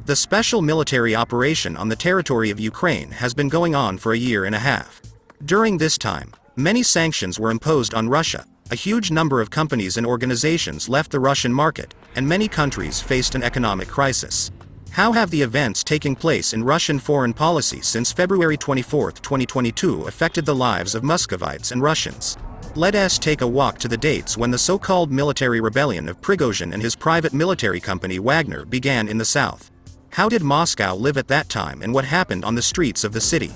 The special military operation on the territory of Ukraine has been going on for a year and a half. During this time, many sanctions were imposed on Russia, a huge number of companies and organizations left the Russian market, and many countries faced an economic crisis. How have the events taking place in Russian foreign policy since February 24, 2022 affected the lives of Muscovites and Russians? Let us take a walk to the dates when the so-called military rebellion of Prigozhin and his private military company Wagner began in the south. How did Moscow live at that time and what happened on the streets of the city?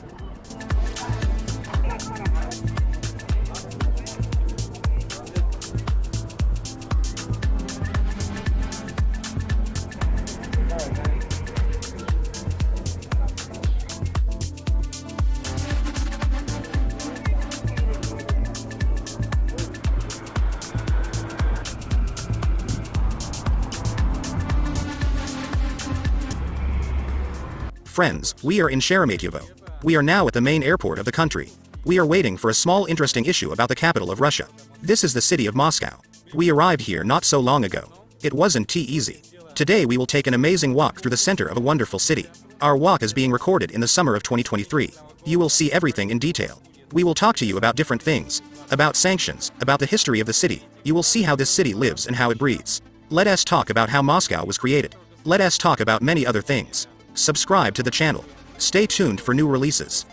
Friends, we are in Sheremetyevo. We are now at the main airport of the country. We are waiting for a small interesting issue about the capital of Russia. This is the city of Moscow. We arrived here not so long ago. It wasn't too easy. Today we will take an amazing walk through the center of a wonderful city. Our walk is being recorded in the summer of 2023. You will see everything in detail. We will talk to you about different things, about sanctions, about the history of the city. You will see how this city lives and how it breathes. Let us talk about how Moscow was created. Let us talk about many other things. Subscribe to the channel. Stay tuned for new releases.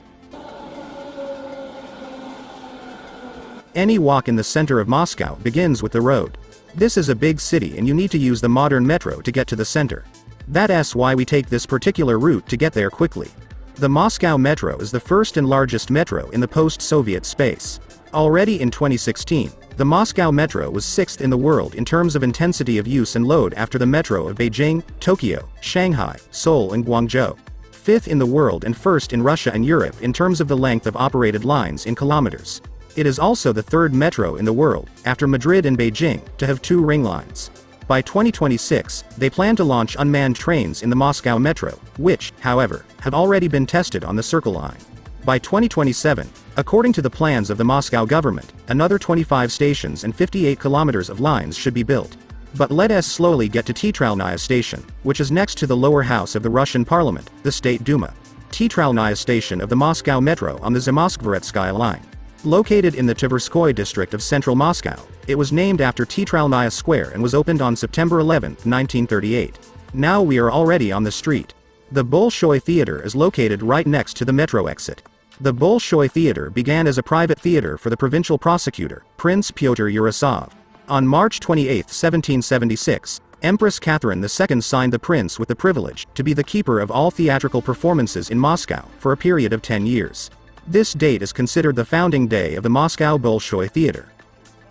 Any walk in the center of Moscow begins with the road. This is a big city and you need to use the modern metro to get to the center. That's why we take this particular route to get there quickly. The Moscow Metro is the first and largest metro in the post-Soviet space. Already in 2016, the Moscow Metro was 6th in the world in terms of intensity of use and load after the metro of Beijing, Tokyo, Shanghai, Seoul and Guangzhou. 5th in the world and 1st in Russia and Europe in terms of the length of operated lines in kilometers. It is also the 3rd metro in the world, after Madrid and Beijing, to have 2 ring lines. By 2026, they plan to launch unmanned trains in the Moscow Metro, which, however, have already been tested on the Circle Line. By 2027, according to the plans of the Moscow government, another 25 stations and 58 kilometers of lines should be built. But let us slowly get to Teatralnaya station, which is next to the lower house of the Russian parliament, the State Duma. Teatralnaya station of the Moscow Metro on the Zamoskvoretskaya line. Located in the Tverskoy district of central Moscow, it was named after Teatralnaya Square and was opened on September 11, 1938. Now we are already on the street. The Bolshoi Theater is located right next to the metro exit. The Bolshoi Theater began as a private theater for the provincial prosecutor, Prince Pyotr Urasov. On March 28, 1776, Empress Catherine II signed the prince with the privilege to be the keeper of all theatrical performances in Moscow for a period of 10 years. This date is considered the founding day of the Moscow Bolshoi Theater.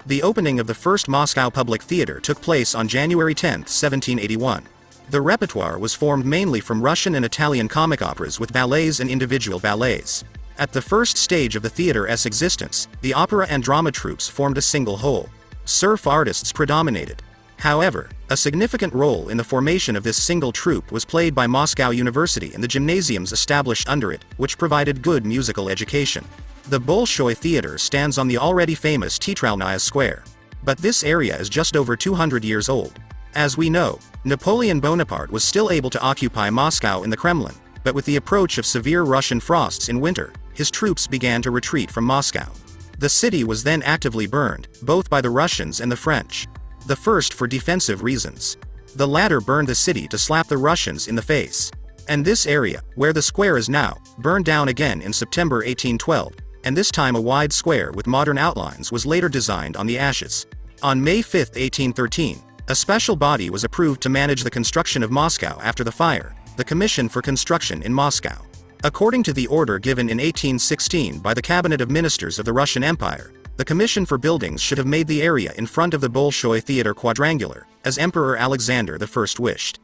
The opening of the first Moscow Public Theater took place on January 10, 1781. The repertoire was formed mainly from Russian and Italian comic operas with ballets and individual ballets. At the first stage of the theater's existence, the opera and drama troupes formed a single whole. Serf artists predominated. However, a significant role in the formation of this single troupe was played by Moscow University and the gymnasiums established under it, which provided good musical education. The Bolshoi Theater stands on the already famous Teatralnaya Square. But this area is just over 200 years old. As we know, Napoleon Bonaparte was still able to occupy Moscow in the Kremlin, but with the approach of severe Russian frosts in winter, his troops began to retreat from Moscow. The city was then actively burned, both by the Russians and the French. The first for defensive reasons. The latter burned the city to slap the Russians in the face. And this area, where the square is now, burned down again in September 1812, and this time a wide square with modern outlines was later designed on the ashes. On May 5, 1813, a special body was approved to manage the construction of Moscow after the fire, the Commission for Construction in Moscow. According to the order given in 1816 by the Cabinet of Ministers of the Russian Empire, the Commission for Buildings should have made the area in front of the Bolshoi Theater quadrangular, as Emperor Alexander I wished.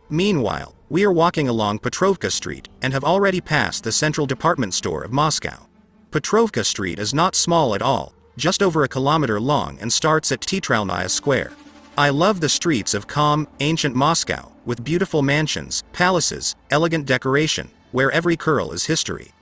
Meanwhile, we are walking along Petrovka Street, and have already passed the central department store of Moscow. Petrovka Street is not small at all, just over a kilometer long and starts at Teatralnaya Square. I love the streets of calm, ancient Moscow, with beautiful mansions, palaces, elegant decoration, where every curl is history.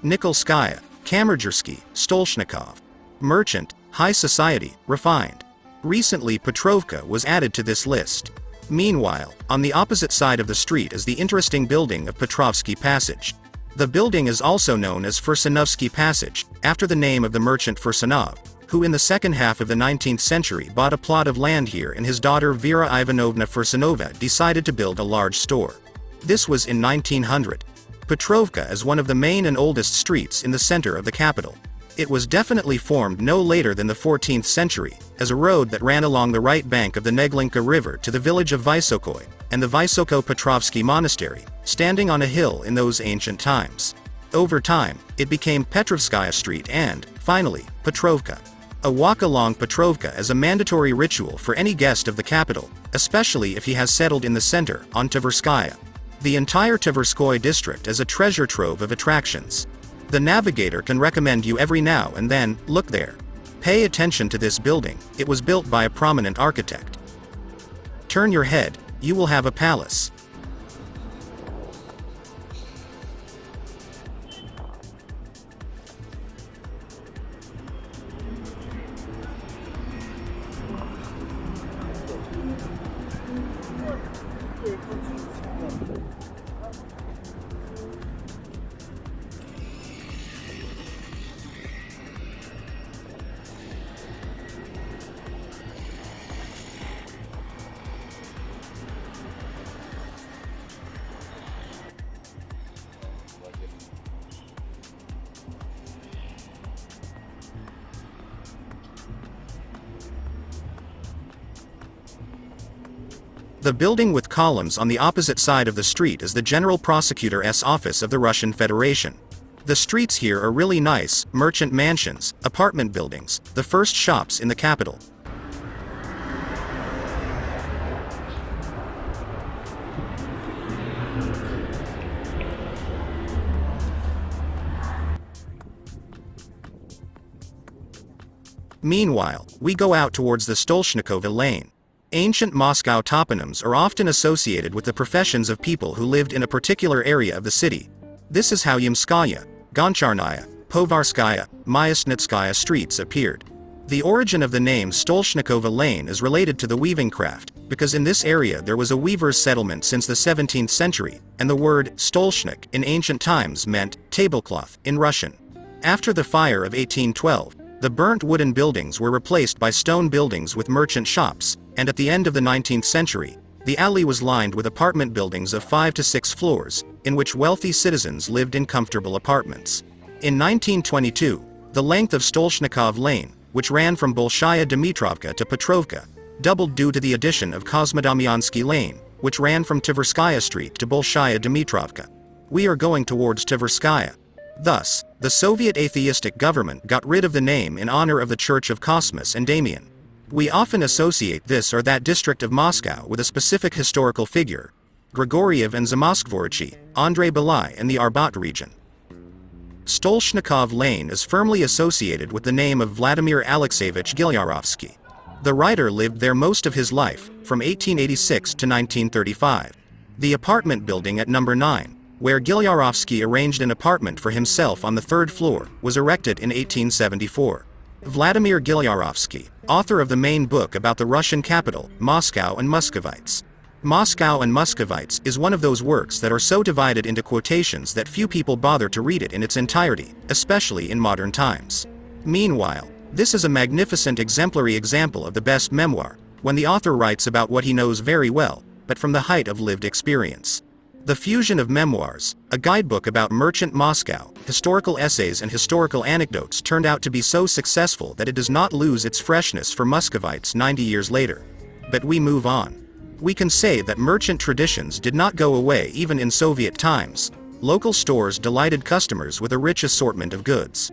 Nikolskaya, Kamarjersky, Stolshnikov. Merchant, high society, refined. Recently Petrovka was added to this list. Meanwhile, on the opposite side of the street is the interesting building of Petrovsky Passage. The building is also known as Fursanovsky Passage, after the name of the merchant Fursanov, who in the second half of the 19th century bought a plot of land here and his daughter Vera Ivanovna Fursanova decided to build a large store. This was in 1900. Petrovka is one of the main and oldest streets in the center of the capital. It was definitely formed no later than the 14th century, as a road that ran along the right bank of the Neglinka River to the village of Vysokoy, and the Vysoko-Petrovsky Monastery, standing on a hill in those ancient times. Over time, it became Petrovskaya Street and, finally, Petrovka. A walk along Petrovka is a mandatory ritual for any guest of the capital, especially if he has settled in the center, on Tverskaya. The entire Tverskoy district is a treasure trove of attractions. The navigator can recommend you every now and then, look there. Pay attention to this building, it was built by a prominent architect. Turn your head, you will have a palace. The building with columns on the opposite side of the street is the General Prosecutor's office of the Russian Federation. The streets here are really nice, merchant mansions, apartment buildings, the first shops in the capital. Meanwhile, we go out towards the Stolshnikova lane. Ancient Moscow toponyms are often associated with the professions of people who lived in a particular area of the city. This is how Yamskaya, Goncharnaya, Povarskaya, Myasnitskaya streets appeared. The origin of the name Stolshnikova Lane is related to the weaving craft, because in this area there was a weavers' settlement since the 17th century, and the word stolshnik in ancient times meant tablecloth in Russian. After the fire of 1812, the burnt wooden buildings were replaced by stone buildings with merchant shops, and at the end of the 19th century, the alley was lined with apartment buildings of 5 to 6 floors, in which wealthy citizens lived in comfortable apartments. In 1922, the length of Stolshnikov Lane, which ran from Bolshaya Dmitrovka to Petrovka, doubled due to the addition of Kosmodemyansky Lane, which ran from Tverskaya Street to Bolshaya Dmitrovka. We are going towards Tverskaya. Thus, the Soviet atheistic government got rid of the name in honor of the Church of Cosmas and Damian. We often associate this or that district of Moscow with a specific historical figure, Grigoriev and Zamoskvorechi, Andrei Belai and the Arbat region. Stolshnikov Lane is firmly associated with the name of Vladimir Alexeyevich Gilyarovsky. The writer lived there most of his life, from 1886 to 1935. The apartment building at number 9, where Gilyarovsky arranged an apartment for himself on the 3rd floor, was erected in 1874. Vladimir Gilyarovsky, author of the main book about the Russian capital, Moscow and Muscovites. Moscow and Muscovites is one of those works that are so divided into quotations that few people bother to read it in its entirety, especially in modern times. Meanwhile, this is a magnificent exemplary example of the best memoir, when the author writes about what he knows very well, but from the height of lived experience. The fusion of memoirs, a guidebook about merchant Moscow, historical essays and historical anecdotes turned out to be so successful that it does not lose its freshness for Muscovites 90 years later. But we move on. We can say that merchant traditions did not go away even in Soviet times. Local stores delighted customers with a rich assortment of goods.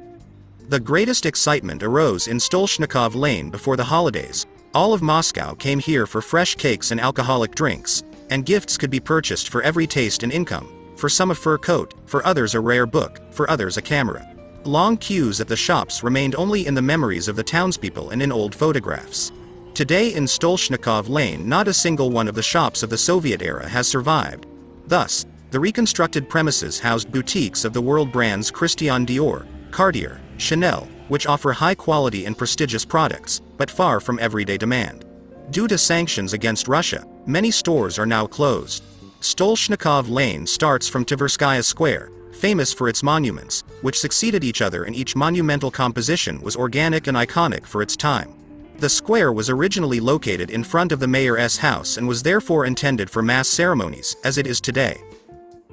The greatest excitement arose in Stolshnikov Lane before the holidays. All of Moscow came here for fresh cakes and alcoholic drinks, and gifts could be purchased for every taste and income, for some a fur coat, for others a rare book, for others a camera. Long queues at the shops remained only in the memories of the townspeople and in old photographs. Today in Stolshnikov Lane not a single one of the shops of the Soviet era has survived. Thus, the reconstructed premises housed boutiques of the world brands Christian Dior, Cartier, Chanel, which offer high quality and prestigious products, but far from everyday demand. Due to sanctions against Russia, many stores are now closed. Stolshnikov Lane starts from Tverskaya Square, famous for its monuments, which succeeded each other, and each monumental composition was organic and iconic for its time. The square was originally located in front of the mayor's house and was therefore intended for mass ceremonies, as it is today.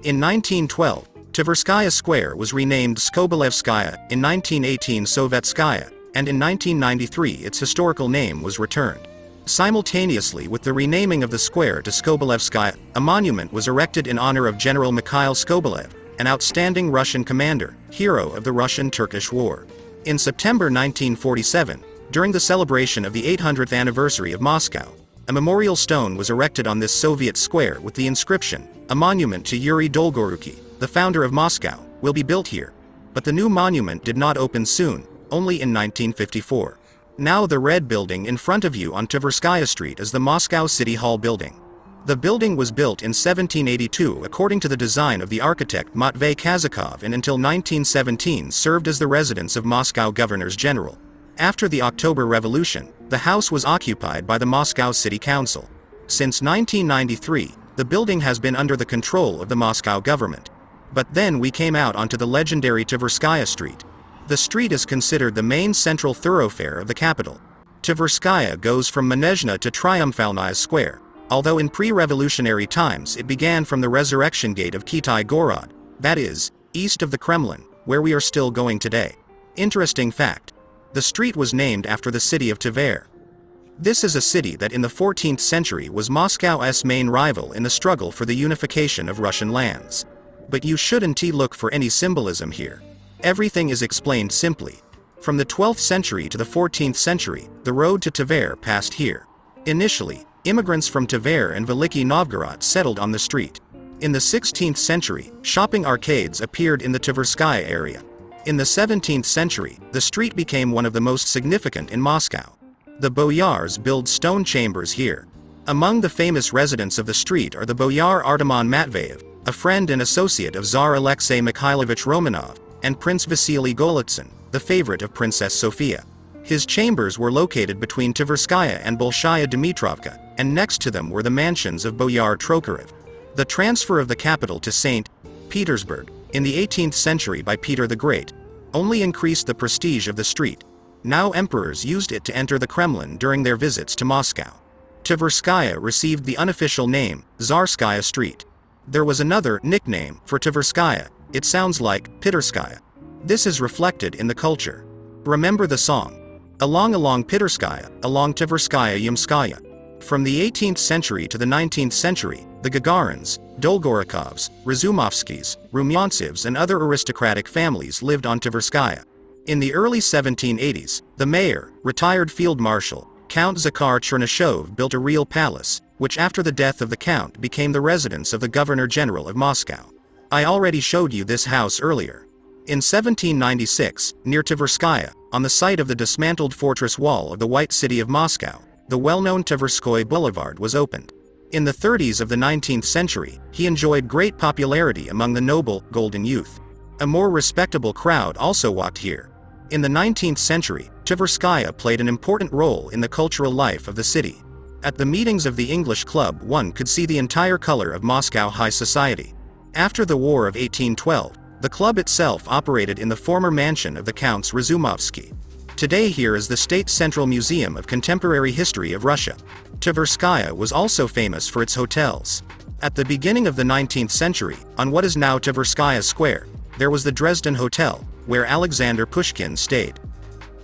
In 1912, Tverskaya Square was renamed Skobelevskaya, in 1918 Sovetskaya, and in 1993 its historical name was returned. Simultaneously with the renaming of the square to Skobelevskaya, a monument was erected in honor of General Mikhail Skobelev, an outstanding Russian commander, hero of the Russian-Turkish War. In September 1947, during the celebration of the 800th anniversary of Moscow, a memorial stone was erected on this Soviet square with the inscription, "A monument to Yuri Dolgoruki, the founder of Moscow, will be built here." But the new monument did not open soon, only in 1954. Now the red building in front of you on Tverskaya Street is the Moscow City Hall building. The building was built in 1782 according to the design of the architect Matvey Kazakov, and until 1917 served as the residence of Moscow governors general. After the October Revolution, the house was occupied by the Moscow City Council. Since 1993, the building has been under the control of the Moscow government. But then we came out onto the legendary Tverskaya Street. The street is considered the main central thoroughfare of the capital. Tverskaya goes from Manezhna to Triumphальная Square, although in pre-revolutionary times it began from the Resurrection Gate of Kitai Gorod, that is, east of the Kremlin, where we are still going today. Interesting fact. The street was named after the city of Tver. This is a city that in the 14th century was Moscow's main rival in the struggle for the unification of Russian lands. But you shouldn't look for any symbolism here. Everything is explained simply. From the 12th century to the 14th century, the road to Tver passed here. Initially, immigrants from Tver and Veliki Novgorod settled on the street. In the 16th century, shopping arcades appeared in the Tverskaya area. In the 17th century, the street became one of the most significant in Moscow. The boyars build stone chambers here. Among the famous residents of the street are the boyar Artemon Matveyev, a friend and associate of Tsar Alexei Mikhailovich Romanov, and Prince Vasily Golitsyn, the favorite of Princess Sophia. His chambers were located between Tverskaya and Bolshaya Dmitrovka, and next to them were the mansions of Boyar Trokarev. The transfer of the capital to St. Petersburg, in the 18th century by Peter the Great, only increased the prestige of the street. Now emperors used it to enter the Kremlin during their visits to Moscow. Tverskaya received the unofficial name, Tsarskaya Street. There was another nickname for Tverskaya. It sounds like Pitterskaya. This is reflected in the culture. Remember the song, Along Pitterskaya, along Tverskaya Yumskaya. From the 18th century to the 19th century, the Gagarins, Dolgorikovs, Razumovskis, Rumyantsevs and other aristocratic families lived on Tverskaya. In the early 1780s, the mayor, retired field marshal, Count Zakhar Chernyshev built a real palace, which after the death of the count became the residence of the governor-general of Moscow. I already showed you this house earlier. In 1796, near Tverskaya, on the site of the dismantled fortress wall of the White City of Moscow, the well-known Tverskoy Boulevard was opened. In the 30s of the 19th century, he enjoyed great popularity among the noble, golden youth. A more respectable crowd also walked here. In the 19th century, Tverskaya played an important role in the cultural life of the city. At the meetings of the English Club one could see the entire color of Moscow high society. After the War of 1812, the club itself operated in the former mansion of the Counts Razumovsky. Today here is the State Central Museum of Contemporary History of Russia. Tverskaya was also famous for its hotels. At the beginning of the 19th century, on what is now Tverskaya Square, there was the Dresden Hotel, where Alexander Pushkin stayed.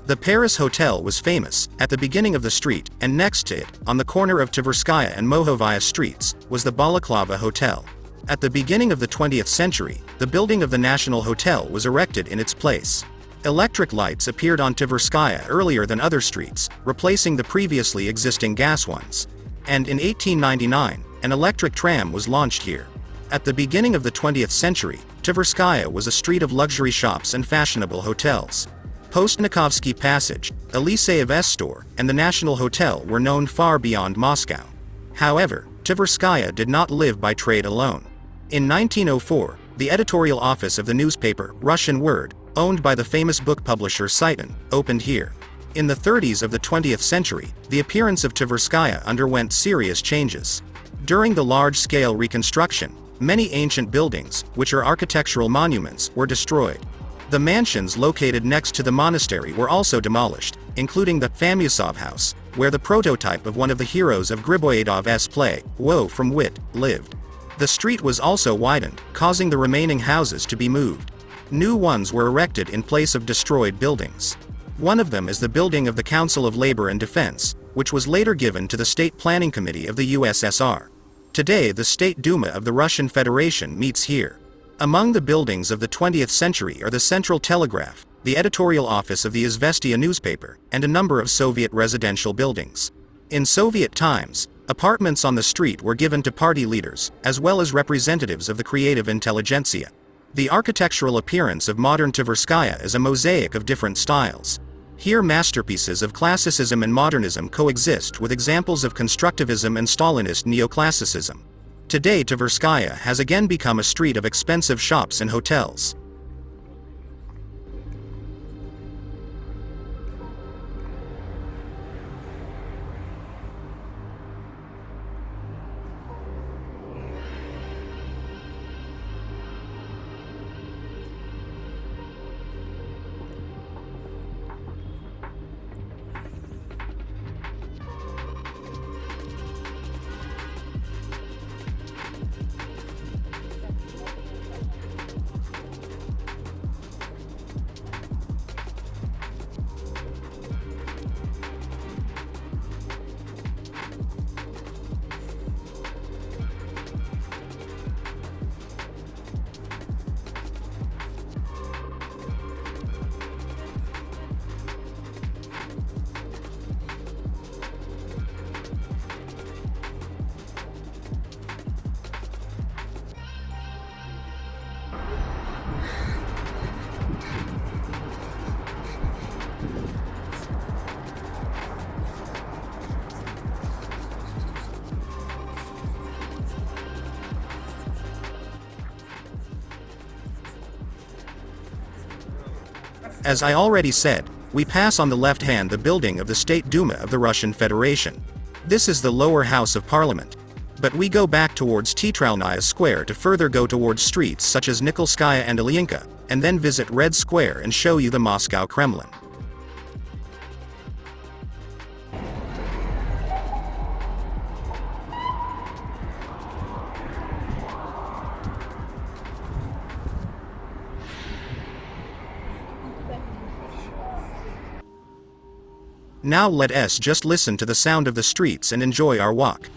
The Paris Hotel was famous. At the beginning of the street, and next to it, on the corner of Tverskaya and Mohovaya streets, was the Balaklava Hotel. At the beginning of the 20th century, the building of the National Hotel was erected in its place. Electric lights appeared on Tverskaya earlier than other streets, replacing the previously existing gas ones. And in 1899, an electric tram was launched here. At the beginning of the 20th century, Tverskaya was a street of luxury shops and fashionable hotels. Postnikovsky Passage, Eliseyev S store, and the National Hotel were known far beyond Moscow. However, Tverskaya did not live by trade alone. In 1904, the editorial office of the newspaper, Russian Word, owned by the famous book publisher Saitin, opened here. In the 30s of the 20th century, the appearance of Tverskaya underwent serious changes. During the large-scale reconstruction, many ancient buildings, which are architectural monuments, were destroyed. The mansions located next to the monastery were also demolished, including the Famyusov house, where the prototype of one of the heroes of Griboyedov's play, Woe from Wit, lived. The street was also widened, causing the remaining houses to be moved. New ones were erected in place of destroyed buildings. One of them is the building of the Council of Labor and Defense, which was later given to the State Planning Committee of the USSR. Today the State Duma of the Russian Federation meets here. Among the buildings of the 20th century are the Central Telegraph, the editorial office of the Izvestia newspaper, and a number of Soviet residential buildings. In Soviet times, apartments on the street were given to party leaders, as well as representatives of the creative intelligentsia. The architectural appearance of modern Tverskaya is a mosaic of different styles. Here masterpieces of classicism and modernism coexist with examples of constructivism and Stalinist neoclassicism. Today Tverskaya has again become a street of expensive shops and hotels. As I already said, we pass on the left hand the building of the State Duma of the Russian Federation. This is the lower house of parliament. But we go back towards Teatralnaya Square to further go towards streets such as Nikolskaya and Ilyinka, and then visit Red Square and show you the Moscow Kremlin. Now let us just listen to the sound of the streets and enjoy our walk.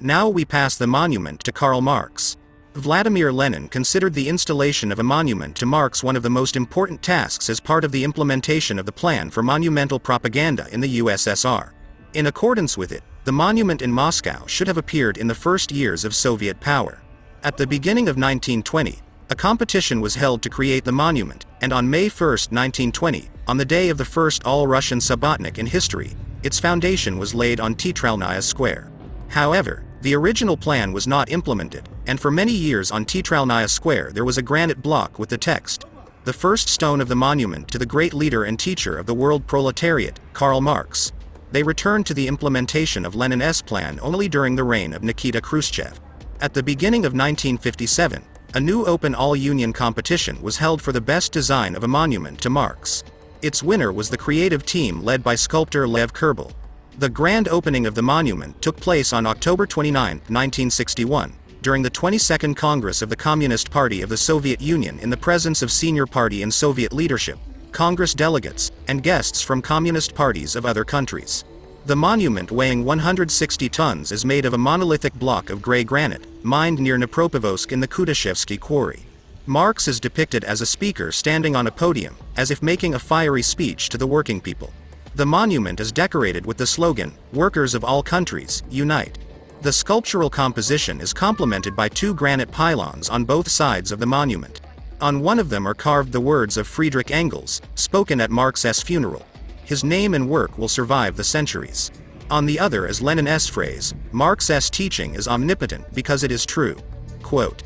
Now we pass the monument to Karl Marx. Vladimir Lenin considered the installation of a monument to Marx one of the most important tasks as part of the implementation of the plan for monumental propaganda in the USSR. In accordance with it, the monument in Moscow should have appeared in the first years of Soviet power. At the beginning of 1920, a competition was held to create the monument, and on May 1, 1920, on the day of the first all-Russian Subotnik in history, its foundation was laid on Teatralnaya Square. However, the original plan was not implemented, and for many years on Teatralnaya Square there was a granite block with the text, "The first stone of the monument to the great leader and teacher of the world proletariat, Karl Marx." They returned to the implementation of Lenin's plan only during the reign of Nikita Khrushchev. At the beginning of 1957, a new open all-union competition was held for the best design of a monument to Marx. Its winner was the creative team led by sculptor Lev Kerbel. The grand opening of the monument took place on October 29, 1961, during the 22nd Congress of the Communist Party of the Soviet Union in the presence of senior party and Soviet leadership, Congress delegates, and guests from communist parties of other countries. The monument weighing 160 tons is made of a monolithic block of gray granite, mined near Metropolis in the Kutashevsky quarry. Marx is depicted as a speaker standing on a podium, as if making a fiery speech to the working people. The monument is decorated with the slogan, "Workers of all countries, unite." The sculptural composition is complemented by two granite pylons on both sides of the monument. On one of them are carved the words of Friedrich Engels, spoken at Marx's funeral. His name and work will survive the centuries. On the other is Lenin's phrase, "Marx's teaching is omnipotent because it is true." Quote,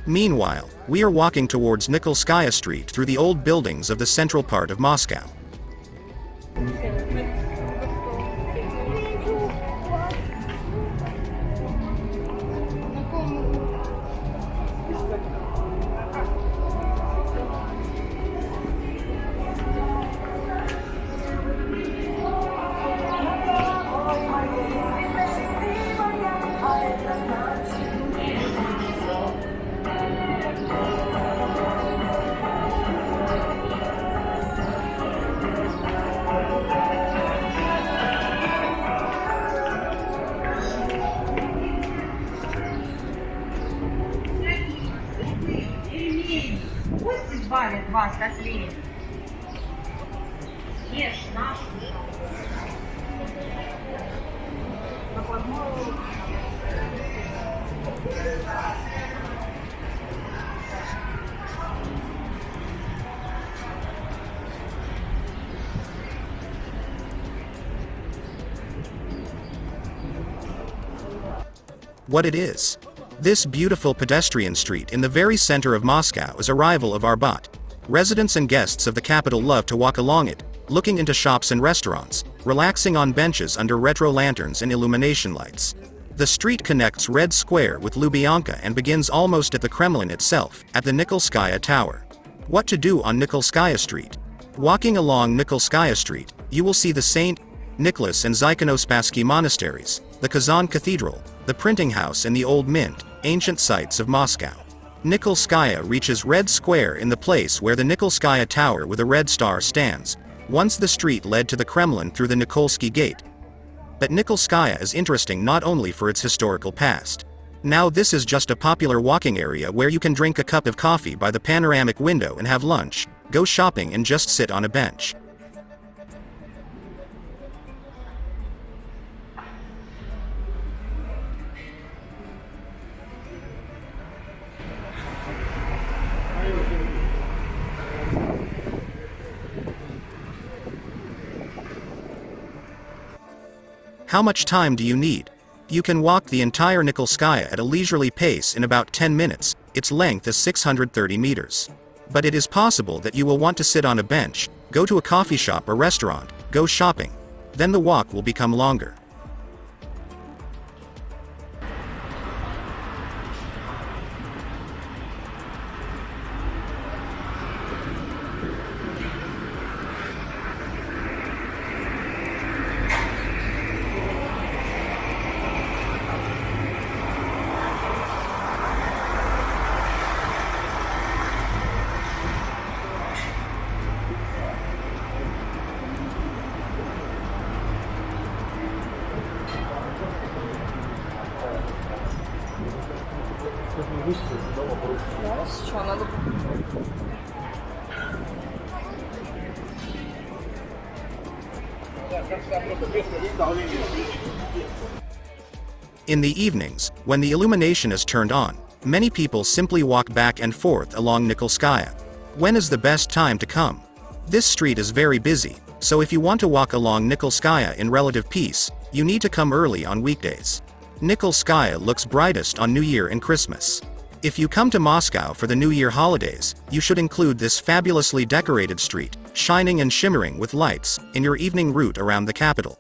Meanwhile, we are walking towards Nikolskaya Street through the old buildings of the central part of Moscow. Избавит вас от лени. Ешь нашу. What it is. This beautiful pedestrian street in the very center of Moscow is a rival of Arbat. Residents and guests of the capital love to walk along it, looking into shops and restaurants, relaxing on benches under retro lanterns and illumination lights. The street connects Red Square with Lubyanka and begins almost at the Kremlin itself, at the Nikolskaya Tower. What to do on Nikolskaya Street? Walking along Nikolskaya Street, you will see the St. Nicholas and Zykonospasky monasteries, the Kazan Cathedral, the printing house and the Old Mint, ancient sites of Moscow. Nikolskaya reaches Red Square in the place where the Nikolskaya Tower with a red star stands. Once the street led to the Kremlin through the Nikolsky Gate. But Nikolskaya is interesting not only for its historical past. Now this is just a popular walking area where you can drink a cup of coffee by the panoramic window and have lunch, go shopping and just sit on a bench. How much time do you need? You can walk the entire Nikolskaya at a leisurely pace in about 10 minutes, its length is 630 meters. But it is possible that you will want to sit on a bench, go to a coffee shop or restaurant, go shopping. Then the walk will become longer. In the evenings, when the illumination is turned on, many people simply walk back and forth along Nikolskaya. When is the best time to come? This street is very busy, so if you want to walk along Nikolskaya in relative peace, you need to come early on weekdays. Nikolskaya looks brightest on New Year and Christmas. If you come to Moscow for the New Year holidays, you should include this fabulously decorated street, shining and shimmering with lights, in your evening route around the capital.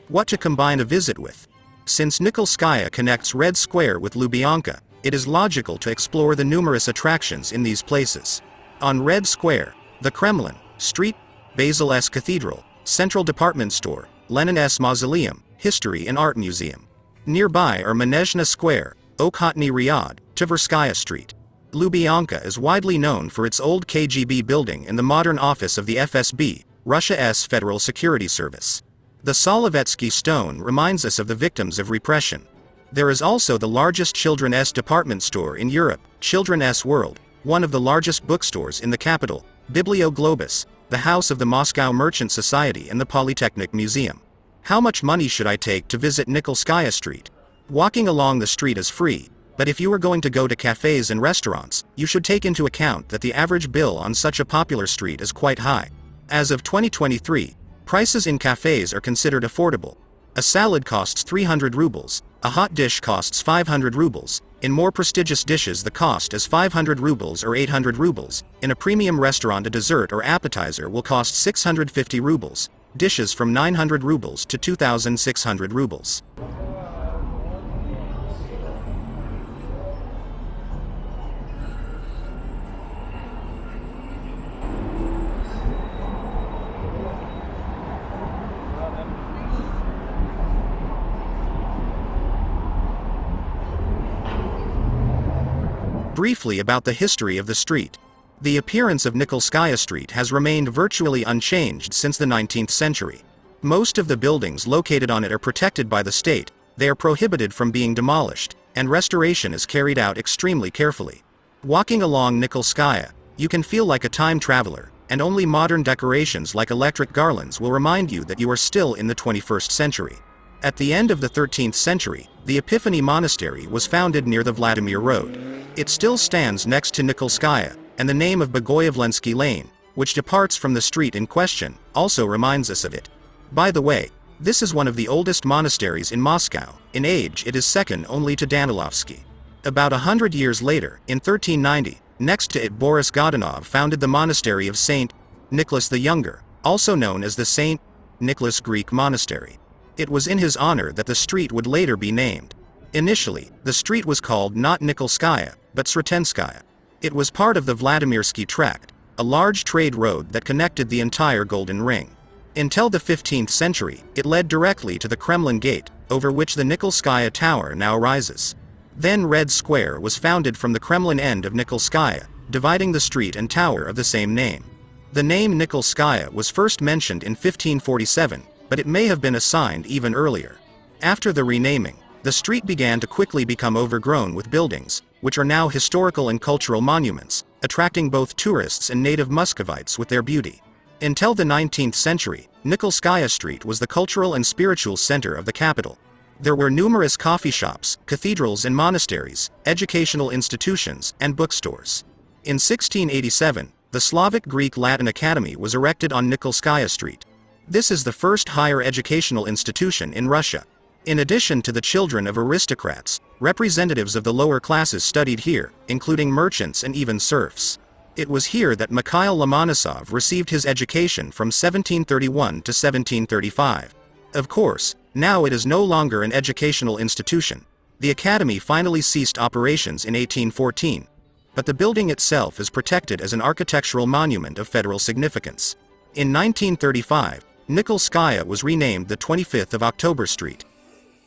What to combine a visit with? Since Nikolskaya connects Red Square with Lubyanka, it is logical to explore the numerous attractions in these places. On Red Square, the Kremlin, Street, Basil S. Cathedral, Central Department Store, Lenin S. Mausoleum, History and Art Museum. Nearby are Manezhna Square, Okhotny Ryad, Tverskaya Street. Lubyanka is widely known for its old KGB building and the modern office of the FSB, Russia's Federal Security Service. The Solovetsky stone reminds us of the victims of repression. There is also the largest children's department store in Europe, Children's World, one of the largest bookstores in the capital, Biblioglobus, the house of the Moscow Merchant Society and the Polytechnic Museum. How much money should I take to visit Nikolskaya Street? Walking along the street is free, but if you are going to go to cafes and restaurants, you should take into account that the average bill on such a popular street is quite high. As of 2023, prices in cafes are considered affordable. A salad costs 300 rubles, a hot dish costs 500 rubles, in more prestigious dishes the cost is 500 rubles or 800 rubles, in a premium restaurant a dessert or appetizer will cost 650 rubles, dishes from 900 rubles to 2,600 rubles. Briefly about the history of the street. The appearance of Nikolskaya Street has remained virtually unchanged since the 19th century. Most of the buildings located on it are protected by the state, they are prohibited from being demolished, and restoration is carried out extremely carefully. Walking along Nikolskaya, you can feel like a time traveler, and only modern decorations like electric garlands will remind you that you are still in the 21st century. At the end of the 13th century, the Epiphany Monastery was founded near the Vladimir Road. It still stands next to Nikolskaya, and the name of Bogoyevlensky Lane, which departs from the street in question, also reminds us of it. By the way, this is one of the oldest monasteries in Moscow. In age it is second only to Danilovsky. About 100 years later, in 1390, next to it Boris Godunov founded the monastery of St. Nicholas the Younger, also known as the St. Nicholas Greek Monastery. It was in his honor that the street would later be named. Initially, the street was called not Nikolskaya, but Sretenskaya. It was part of the Vladimirsky Tract, a large trade road that connected the entire Golden Ring. Until the 15th century, it led directly to the Kremlin Gate, over which the Nikolskaya Tower now rises. Then Red Square was founded from the Kremlin end of Nikolskaya, dividing the street and tower of the same name. The name Nikolskaya was first mentioned in 1547, but it may have been assigned even earlier. After the renaming, the street began to quickly become overgrown with buildings, which are now historical and cultural monuments, attracting both tourists and native Muscovites with their beauty. Until the 19th century, Nikolskaya Street was the cultural and spiritual center of the capital. There were numerous coffee shops, cathedrals and monasteries, educational institutions, and bookstores. In 1687, the Slavic Greek Latin Academy was erected on Nikolskaya Street. This is the first higher educational institution in Russia. In addition to the children of aristocrats, representatives of the lower classes studied here, including merchants and even serfs. It was here that Mikhail Lomonosov received his education from 1731 to 1735. Of course, now it is no longer an educational institution. The academy finally ceased operations in 1814, but the building itself is protected as an architectural monument of federal significance. In 1935, Nikolskaya was renamed the 25th of October Street.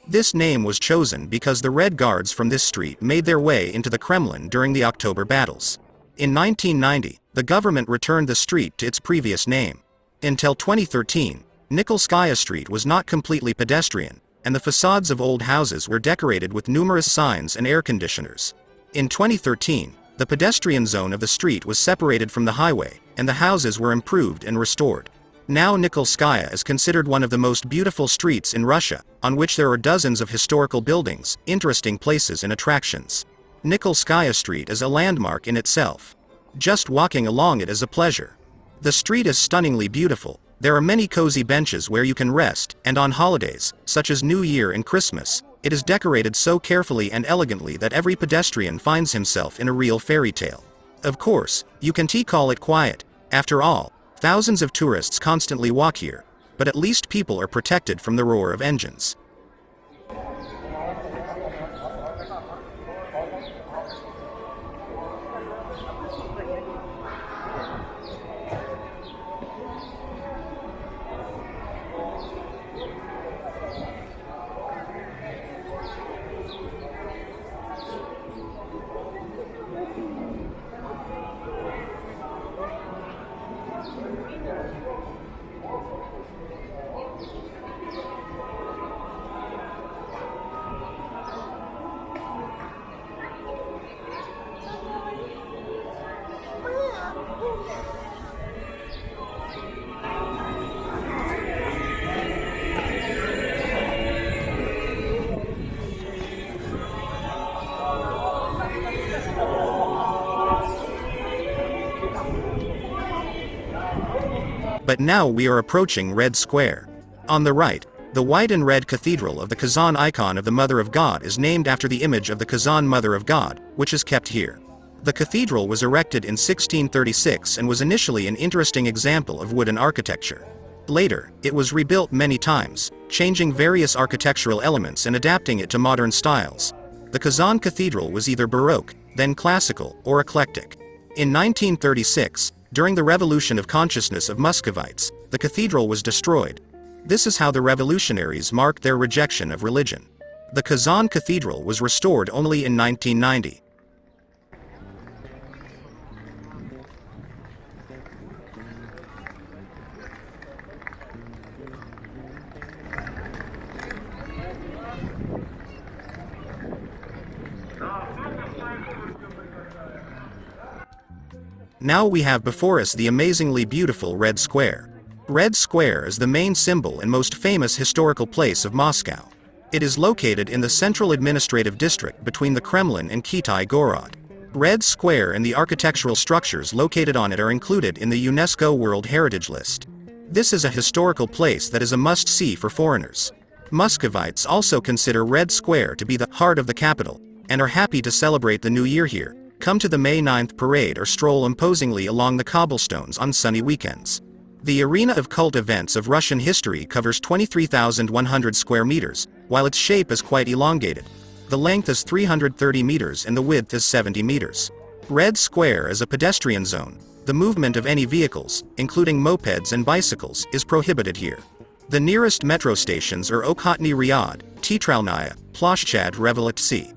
This name was chosen because the Red Guards from this street made their way into the Kremlin during the October battles. In 1990, the government returned the street to its previous name. Until 2013, Nikolskaya Street was not completely pedestrian, and the facades of old houses were decorated with numerous signs and air conditioners. In 2013, the pedestrian zone of the street was separated from the highway, and the houses were improved and restored. Now Nikolskaya is considered one of the most beautiful streets in Russia, on which there are dozens of historical buildings, interesting places and attractions. Nikolskaya Street is a landmark in itself. Just walking along it is a pleasure. The street is stunningly beautiful. There are many cozy benches where you can rest, and on holidays, such as New Year and Christmas, it is decorated so carefully and elegantly that every pedestrian finds himself in a real fairy tale. Of course, you can call it quiet. After all, Thousands of tourists constantly walk here, but at least people are protected from the roar of engines. But now we are approaching Red Square. On the right, the white and red cathedral of the Kazan icon of the Mother of God is named after the image of the Kazan Mother of God, which is kept here. The cathedral was erected in 1636 and was initially an interesting example of wooden architecture. Later, it was rebuilt many times, changing various architectural elements and adapting it to modern styles. The Kazan Cathedral was either Baroque, then Classical, or Eclectic. In 1936, during the Revolution of Consciousness of Muscovites, the cathedral was destroyed. This is how the revolutionaries marked their rejection of religion. The Kazan Cathedral was restored only in 1990. Now we have before us the amazingly beautiful Red Square. Red Square is the main symbol and most famous historical place of Moscow. It is located in the central administrative district between the Kremlin and Kitai Gorod. Red Square and the architectural structures located on it are included in the UNESCO World Heritage List. This is a historical place that is a must-see for foreigners. Muscovites also consider Red Square to be the heart of the capital, and are happy to celebrate the new year here. Come to the May 9th parade or stroll imposingly along the cobblestones on sunny weekends. The arena of cult events of Russian history covers 23,100 square meters, while its shape is quite elongated. The length is 330 meters and the width is 70 meters. Red Square is a pedestrian zone. The movement of any vehicles, including mopeds and bicycles, is prohibited here. The nearest metro stations are Okhotny Ryad, Teatralnaya, Ploshchad Revolytsy.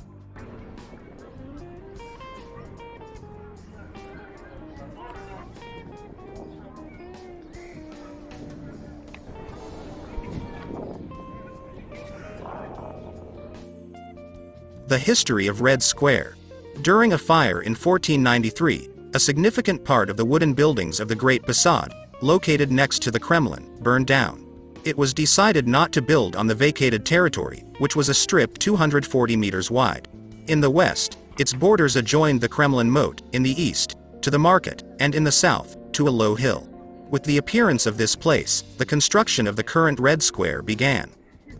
The history of Red Square. During a fire in 1493, a significant part of the wooden buildings of the Great Basad, located next to the Kremlin, burned down. It was decided not to build on the vacated territory, which was a strip 240 meters wide. In the west, its borders adjoined the Kremlin moat, in the east, to the market, and in the south, to a low hill. With the appearance of this place, the construction of the current Red Square began.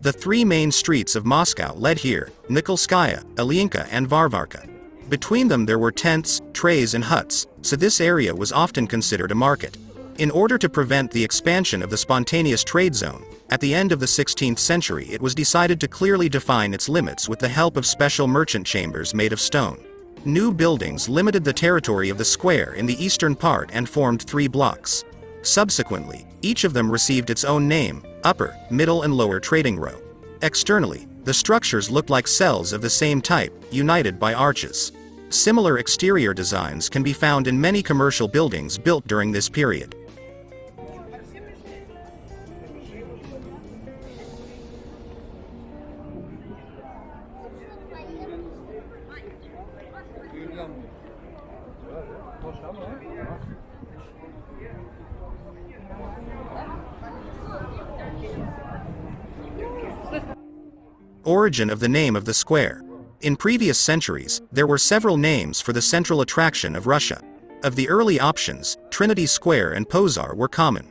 The three main streets of Moscow led here: Nikolskaya, Ilyinka and Varvarka. Between them there were tents, trays and huts, so this area was often considered a market. In order to prevent the expansion of the spontaneous trade zone, at the end of the 16th century it was decided to clearly define its limits with the help of special merchant chambers made of stone. New buildings limited the territory of the square in the eastern part and formed 3 blocks. Subsequently, each of them received its own name: upper, middle and lower trading row. Externally, the structures looked like cells of the same type, united by arches. Similar exterior designs can be found in many commercial buildings built during this period. Origin of the name of the square. In previous centuries, there were several names for the central attraction of Russia. Of the early options, Trinity Square and Pozar were common.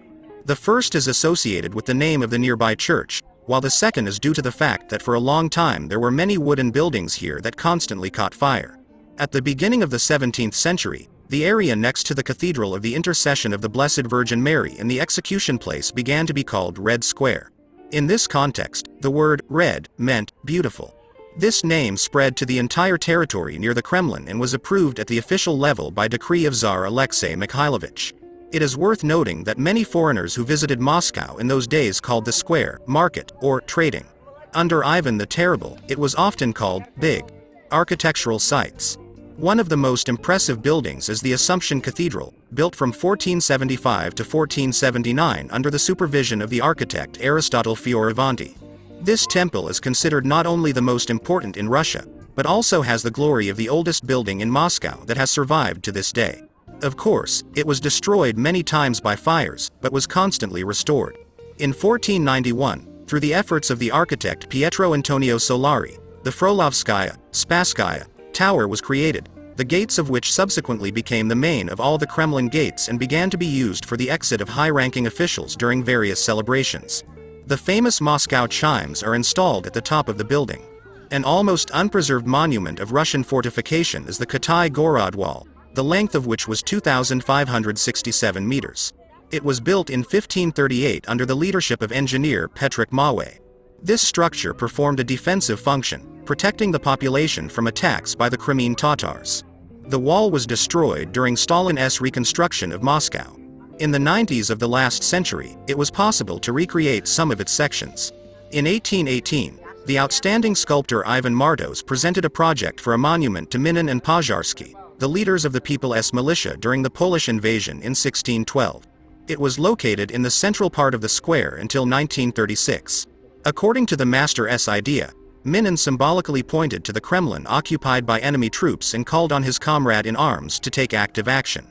The first is associated with the name of the nearby church, while the second is due to the fact that for a long time there were many wooden buildings here that constantly caught fire. At the beginning of the 17th century, The area next to the Cathedral of the Intercession of the Blessed Virgin Mary and the execution place began to be called Red Square. In this context, the word red meant beautiful. This name spread to the entire territory near the Kremlin and was approved at the official level by decree of Tsar Alexei Mikhailovich. It is worth noting that many foreigners who visited Moscow in those days called the square market or trading. Under Ivan the Terrible, it was often called big architectural sites. One of the most impressive buildings is the Assumption Cathedral, built from 1475 to 1479 under the supervision of the architect Aristotle Fioravanti. This temple is considered not only the most important in Russia, but also has the glory of the oldest building in Moscow that has survived to this day. Of course, it was destroyed many times by fires, but was constantly restored. In 1491, through the efforts of the architect Pietro Antonio Solari, the Frolovskaya, Spasskaya Tower was created, the gates of which subsequently became the main of all the Kremlin gates and began to be used for the exit of high-ranking officials during various celebrations. The famous Moscow chimes are installed at the top of the building. An almost unpreserved monument of Russian fortification is the Kitai Gorod Wall, the length of which was 2,567 meters. It was built in 1538 under the leadership of engineer Petrik Mawe. This structure performed a defensive function, protecting the population from attacks by the Crimean Tatars. The wall was destroyed during Stalin's reconstruction of Moscow. In the 90s of the last century, it was possible to recreate some of its sections. In 1818, the outstanding sculptor Ivan Martos presented a project for a monument to Minin and Pozharsky, the leaders of the People's Militia during the Polish invasion in 1612. It was located in the central part of the square until 1936. According to the master's idea, Minin symbolically pointed to the Kremlin occupied by enemy troops and called on his comrade in arms to take active action.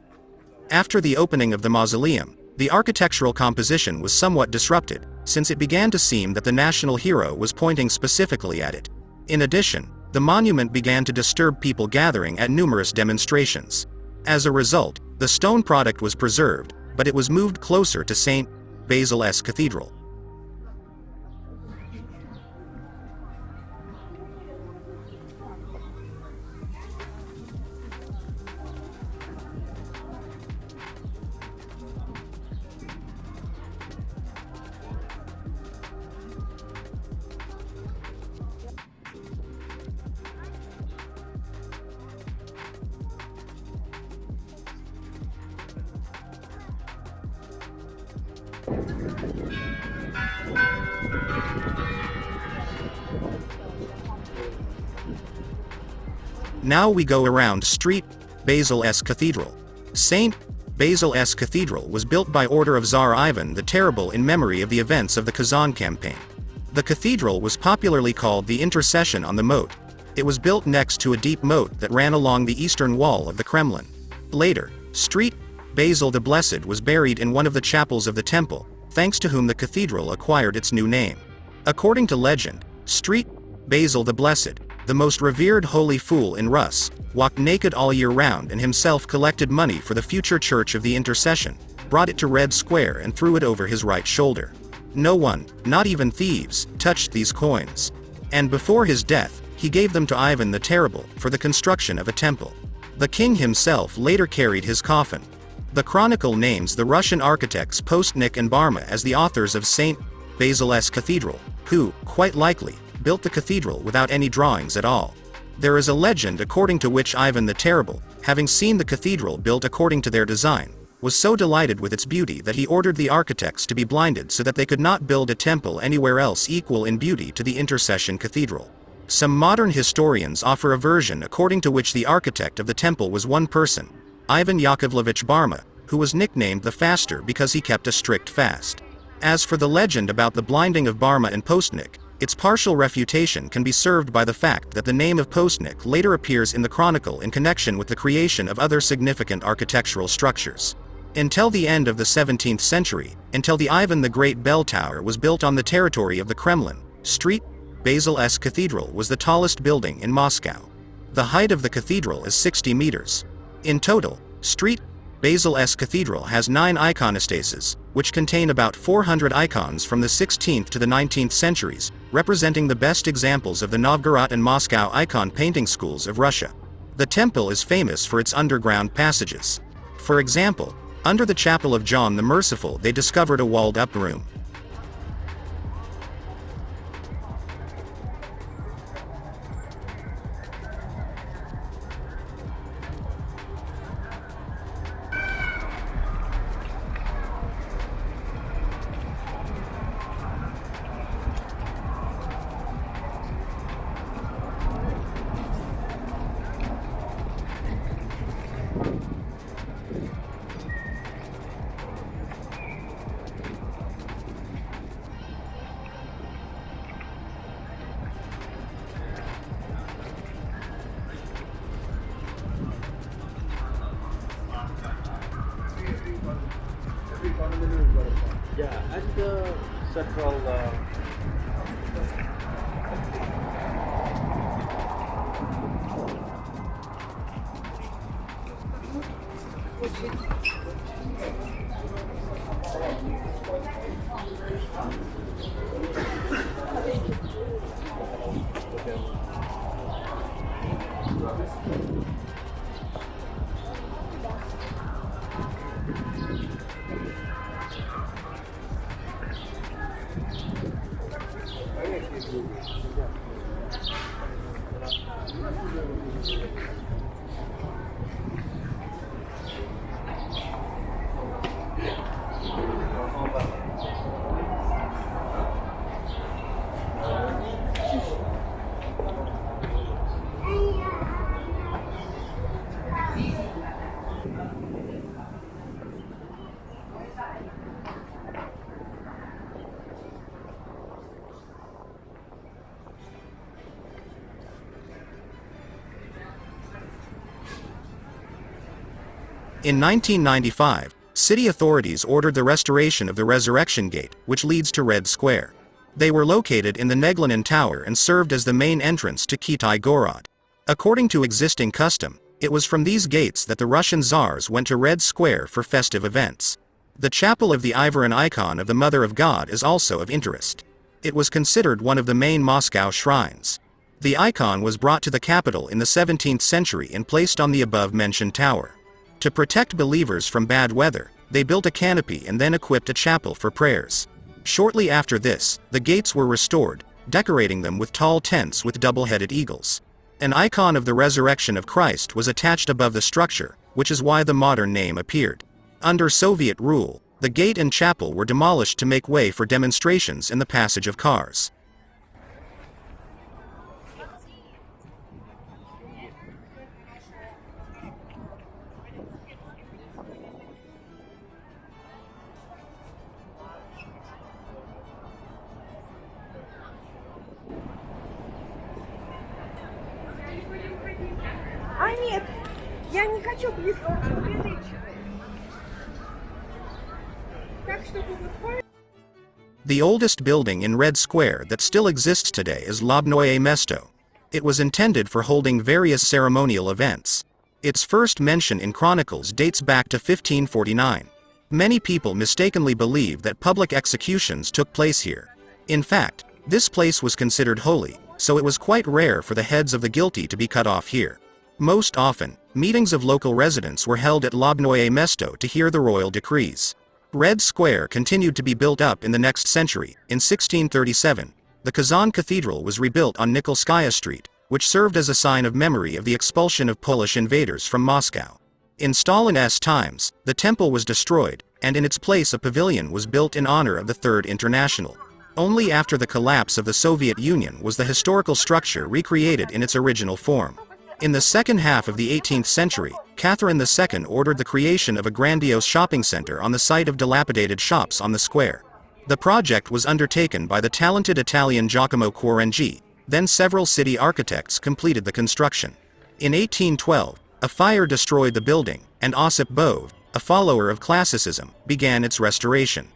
After the opening of the mausoleum, the architectural composition was somewhat disrupted, since it began to seem that the national hero was pointing specifically at it. In addition, the monument began to disturb people gathering at numerous demonstrations. As a result, the stone product was preserved, but it was moved closer to St. Basil's Cathedral. Now we go around St. Basil's Cathedral. St. Basil's Cathedral was built by order of Tsar Ivan the Terrible in memory of the events of the Kazan campaign. The cathedral was popularly called the Intercession on the Moat. It was built next to a deep moat that ran along the eastern wall of the Kremlin. Later, St. Basil the Blessed was buried in one of the chapels of the temple, thanks to whom the cathedral acquired its new name. According to legend, St. Basil the Blessed, the most revered holy fool in Rus, walked naked all year round and himself collected money for the future Church of the Intercession, brought it to Red Square and threw it over his right shoulder. No one, not even thieves, touched these coins. And before his death, he gave them to Ivan the Terrible for the construction of a temple. The king himself later carried his coffin. The chronicle names the Russian architects Postnik and Barma as the authors of St. Basil's Cathedral, who, quite likely, built the cathedral without any drawings at all. There is a legend according to which Ivan the Terrible, having seen the cathedral built according to their design, was so delighted with its beauty that he ordered the architects to be blinded so that they could not build a temple anywhere else equal in beauty to the Intercession Cathedral. Some modern historians offer a version according to which the architect of the temple was one person, Ivan Yakovlevich Barma, who was nicknamed the Faster because he kept a strict fast. As for the legend about the blinding of Barma and Postnik, its partial refutation can be served by the fact that the name of Postnik later appears in the chronicle in connection with the creation of other significant architectural structures. Until the end of the 17th century, until the Ivan the Great bell tower was built on the territory of the Kremlin, St. Basil's Cathedral was the tallest building in Moscow. The height of the cathedral is 60 meters. In total, St. Basil's Cathedral has 9 iconostases, which contain about 400 icons from the 16th to the 19th centuries, representing the best examples of the Novgorod and Moscow icon painting schools of Russia. The temple is famous for its underground passages. For example, under the Chapel of John the Merciful they discovered a walled-up room. Yeah, and the central. In 1995, city authorities ordered the restoration of the Resurrection Gate, which leads to Red Square. They were located in the Neglanen Tower and served as the main entrance to Kitai Gorod. According to existing custom, it was from these gates that the Russian Tsars went to Red Square for festive events. The chapel of the Ivoran icon of the Mother of God is also of interest. It was considered one of the main Moscow shrines. The icon was brought to the capital in the 17th century and placed on the above-mentioned tower. To protect believers from bad weather, they built a canopy and then equipped a chapel for prayers. Shortly after this, the gates were restored, decorating them with tall tents with double-headed eagles. An icon of the resurrection of Christ was attached above the structure, which is why the modern name appeared. Under Soviet rule, the gate and chapel were demolished to make way for demonstrations and the passage of cars. А нет, я не хочу близко к Так что будет. The oldest building in Red Square that still exists today is Lobnoye Mesto. It was intended for holding various ceremonial events. Its first mention in chronicles dates back to 1549. Many people mistakenly believe that public executions took place here. In fact, this place was considered holy, so it was quite rare for the heads of the guilty to be cut off here. Most often, meetings of local residents were held at Lobnoye Mesto to hear the royal decrees. Red Square continued to be built up in the next century. In 1637, the Kazan Cathedral was rebuilt on Nikolskaya Street, which served as a sign of memory of the expulsion of Polish invaders from Moscow. In Stalin's times, the temple was destroyed, and in its place a pavilion was built in honor of the Third International. Only after the collapse of the Soviet Union was the historical structure recreated in its original form. In the second half of the 18th century, Catherine II ordered the creation of a grandiose shopping center on the site of dilapidated shops on the square. The project was undertaken by the talented Italian Giacomo Quarengi, then several city architects completed the construction. In 1812, a fire destroyed the building, and Osip Bove, a follower of classicism, began its restoration.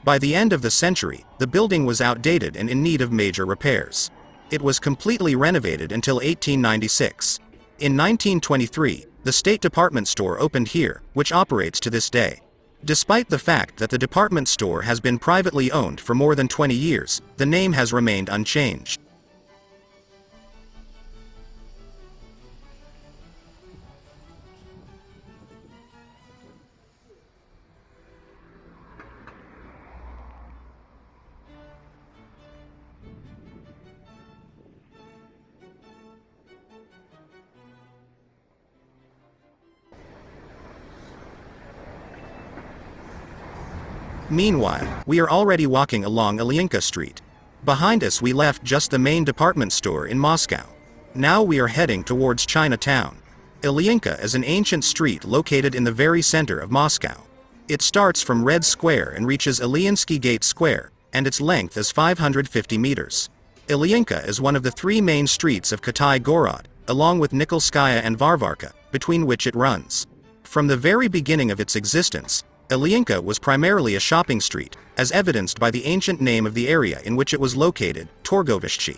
By the end of the century, the building was outdated and in need of major repairs. It was completely renovated until 1896. In 1923, the State Department Store opened here, which operates to this day. Despite the fact that the department store has been privately owned for more than 20 years, the name has remained unchanged. Meanwhile, we are already walking along Ilyinka Street. Behind us we left just the main department store in Moscow. Now we are heading towards Chinatown. Ilyinka is an ancient street located in the very center of Moscow. It starts from Red Square and reaches Ilyinsky Gate Square, and its length is 550 meters. Ilyinka is one of the three main streets of Kitay-Gorod, along with Nikolskaya and Varvarka, between which it runs. From the very beginning of its existence, Ilyinka was primarily a shopping street, as evidenced by the ancient name of the area in which it was located, Torgovishchi.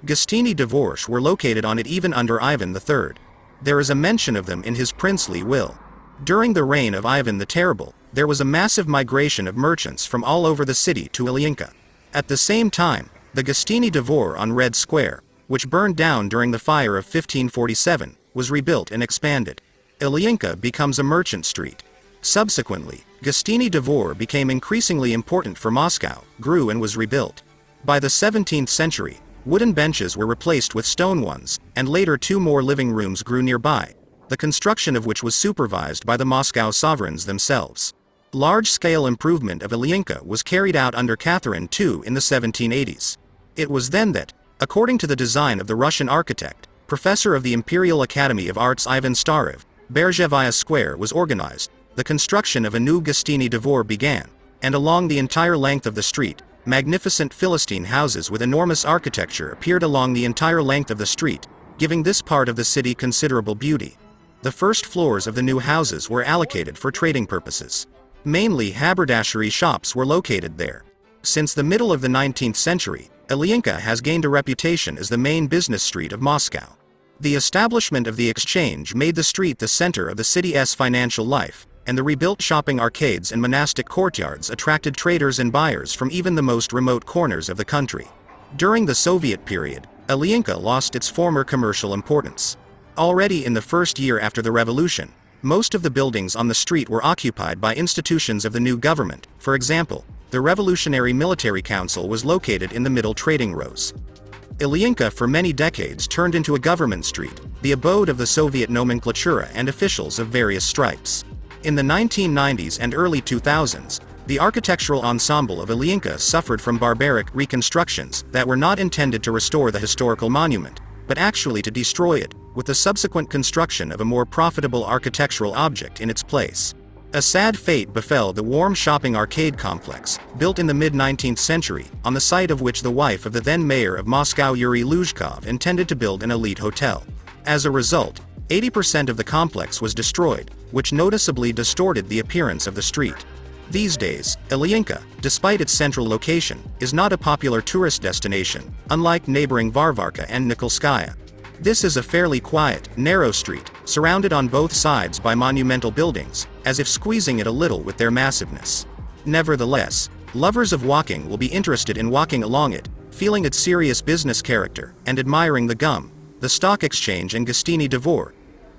Gostiny Dvorsh were located on it even under Ivan III. There is a mention of them in his princely will. During the reign of Ivan the Terrible, there was a massive migration of merchants from all over the city to Ilyinka. At the same time, the Gostiny Dvor on Red Square, which burned down during the fire of 1547, was rebuilt and expanded. Ilyinka becomes a merchant street. Subsequently, Gostiny Dvor became increasingly important for Moscow, grew and was rebuilt. By the 17th century, wooden benches were replaced with stone ones, and later two more living rooms grew nearby, the construction of which was supervised by the Moscow sovereigns themselves. Large-scale improvement of Ilyinka was carried out under Catherine II in the 1780s. It was then that, according to the design of the Russian architect, professor of the Imperial Academy of Arts Ivan Starev, Berzhevaya Square was organized, the construction of a new Gostiny Dvor began, and along the entire length of the street, magnificent Philistine houses with enormous architecture appeared along the entire length of the street, giving this part of the city considerable beauty. The first floors of the new houses were allocated for trading purposes. Mainly haberdashery shops were located there. Since the middle of the 19th century, Ilyinka has gained a reputation as the main business street of Moscow. The establishment of the exchange made the street the center of the city's financial life, and the rebuilt shopping arcades and monastic courtyards attracted traders and buyers from even the most remote corners of the country. During the Soviet period, Ilyinka lost its former commercial importance. Already in the first year after the revolution, most of the buildings on the street were occupied by institutions of the new government. For example, the Revolutionary Military Council was located in the middle trading rows. Ilyinka for many decades turned into a government street, the abode of the Soviet nomenklatura and officials of various stripes. In the 1990s and early 2000s, the architectural ensemble of Ilyinka suffered from barbaric reconstructions that were not intended to restore the historical monument, but actually to destroy it, with the subsequent construction of a more profitable architectural object in its place. A sad fate befell the warm shopping arcade complex, built in the mid-19th century, on the site of which the wife of the then mayor of Moscow Yuri Luzhkov intended to build an elite hotel. As a result, 80% of the complex was destroyed, which noticeably distorted the appearance of the street. These days, Ilyinka, despite its central location, is not a popular tourist destination, unlike neighboring Varvarka and Nikolskaya. This is a fairly quiet, narrow street, surrounded on both sides by monumental buildings, as if squeezing it a little with their massiveness. Nevertheless, lovers of walking will be interested in walking along it, feeling its serious business character, and admiring the GUM, the stock exchange and Gostiny Dvor.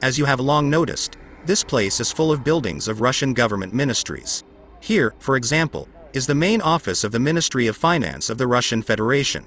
As you have long noticed, this place is full of buildings of Russian government ministries. Here, for example, is the main office of the Ministry of Finance of the Russian Federation.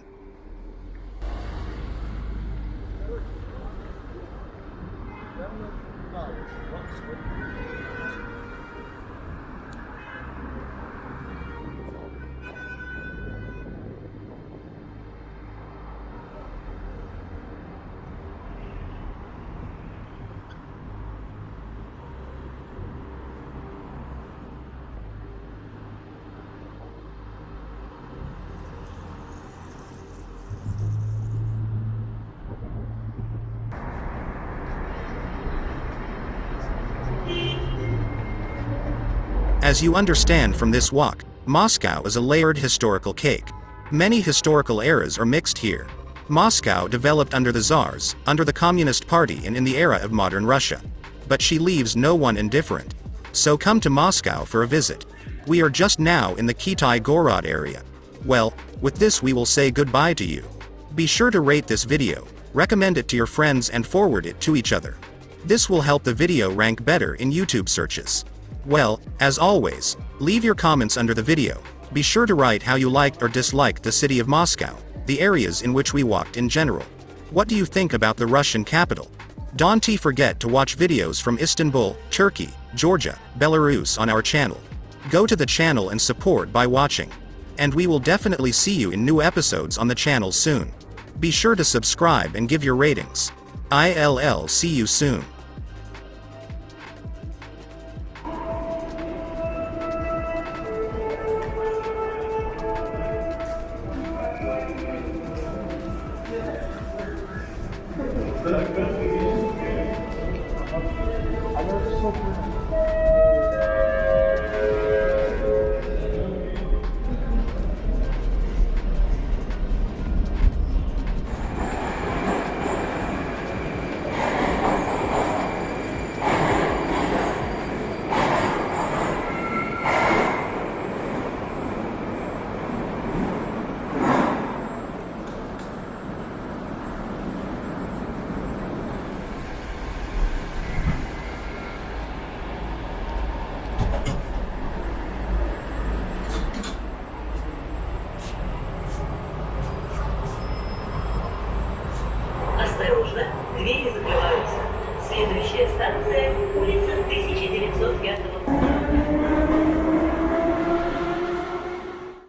As you understand from this walk, Moscow is a layered historical cake. Many historical eras are mixed here. Moscow developed under the Tsars, under the Communist Party and in the era of modern Russia. But she leaves no one indifferent. So come to Moscow for a visit. We are just now in the Kitay-Gorod area. Well, with this we will say goodbye to you. Be sure to rate this video, recommend it to your friends and forward it to each other. This will help the video rank better in YouTube searches. Well, as always, leave your comments under the video. Be sure to write how you liked or disliked the city of Moscow, the areas in which we walked in general. What do you think about the Russian capital? Don't forget to watch videos from Istanbul, Turkey, Georgia, Belarus on our channel. Go to the channel and support by watching. And we will definitely see you in new episodes on the channel soon. Be sure to subscribe and give your ratings. ILL, see you soon. Осторожно, двери закрываются. Следующая станция – улица 1905.